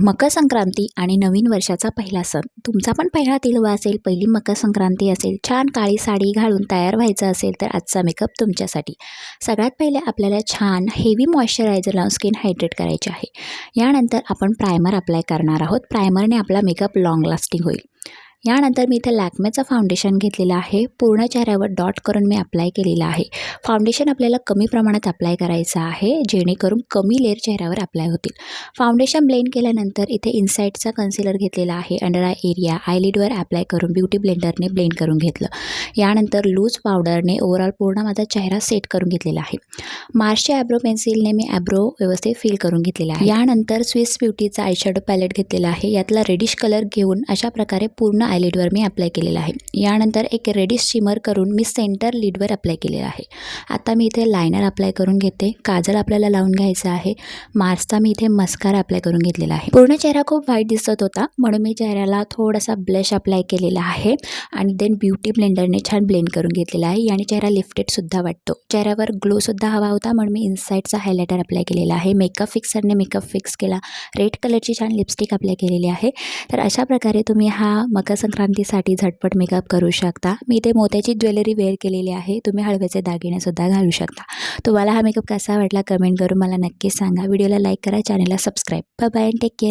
मकर संक्रांती आणि नवीन वर्षाचा पहिला सण. तुमचा पण पहिला तिळवा असेल, पहिली मकर संक्रांती असेल, छान काळी साडी घालून तयार व्हायचं असेल तर आजचा मेकअप तुमच्यासाठी. सगळ्यात पहिले आपल्याला छान हेवी मॉइश्चरायझर लावून स्किन हायड्रेट करायची आहे. यानंतर आपण प्रायमर अप्लाय करणार आहोत. प्रायमरने आपला मेकअप लॉंग लास्टिंग होईल. यानंतर मी इथे लॅक्मेचं फाउंडेशन घेतलेलं आहे. पूर्ण चेहऱ्यावर डॉट करून मी अप्लाय केलेलं आहे. फाउंडेशन आपल्याला कमी प्रमाणात अप्लाय करायचं आहे, जेणेकरून कमी लेअर चेहऱ्यावर अप्लाय होतील. फाउंडेशन ब्लेंड केल्यानंतर इथे इनसाइडचा कन्सिलर घेतलेला आहे. अंडर आय एरिया, आयलिडवर अप्लाय करून ब्युटी ब्लेंडरने ब्लेंड करून घेतलं. यानंतर लूज पावडरने ओव्हरऑल पूर्ण माझा चेहरा सेट करून घेतलेला आहे. मार्सच्या ॲब्रो पेन्सिलने मी ॲब्रो व्यवस्थित फिल करून घेतलेला आहे. यानंतर स्विस ब्युटीचा आयशॅडो पॅलेट घेतलेला आहे. यातला रेडिश कलर घेऊन अशा प्रकारे पूर्ण आयलिडवर मी अप्लाय केलेला आहे. यानंतर एक रेडिश शिमर करून मी सेंटर लिडवर अप्लाय केलेला आहे. आता मी इथे लायनर अप्लाय करून घेते. काजल आपल्याला लावून घ्यायचं आहे. मार्सचा मी इथे मस्कारा अप्लाय करून घेतलेला आहे. पूर्ण चेहरा खूप व्हाईट दिसत होता, म्हणून मी चेहऱ्याला थोडासा ब्लश अप्लाय केलेला आहे आणि देन ब्युटी ब्लेंडरने छान ब्लेंड करून घेतलेला आहे. याने चेहरा लिफ्टेडसुद्धा वाटतो. चेहऱ्यावर ग्लोसुद्धा हवा होता, म्हणून मी इनसाइडचा हायलायटर अप्लाय केलेला आहे. मेकअप फिक्सरने मेकअप फिक्स केला. रेड कलरची छान लिपस्टिक अप्लाय केलेली आहे. तर अशा प्रकारे तुम्ही हा मकर संक्रांतीसाठी झटपट मेकअप करू शकता. मी इथे मोत्याची ज्वेलरी वेअर केलेली आहे. तुम्ही हळव्याचे दागिनेसुद्धा घालू शकता. तुम्हाला हा मेकअप कसा वाटला कमेंट करून मला नक्की सांगा. व्हिडिओला लाईक करा, चॅनलला subscribe. Bye bye, take care.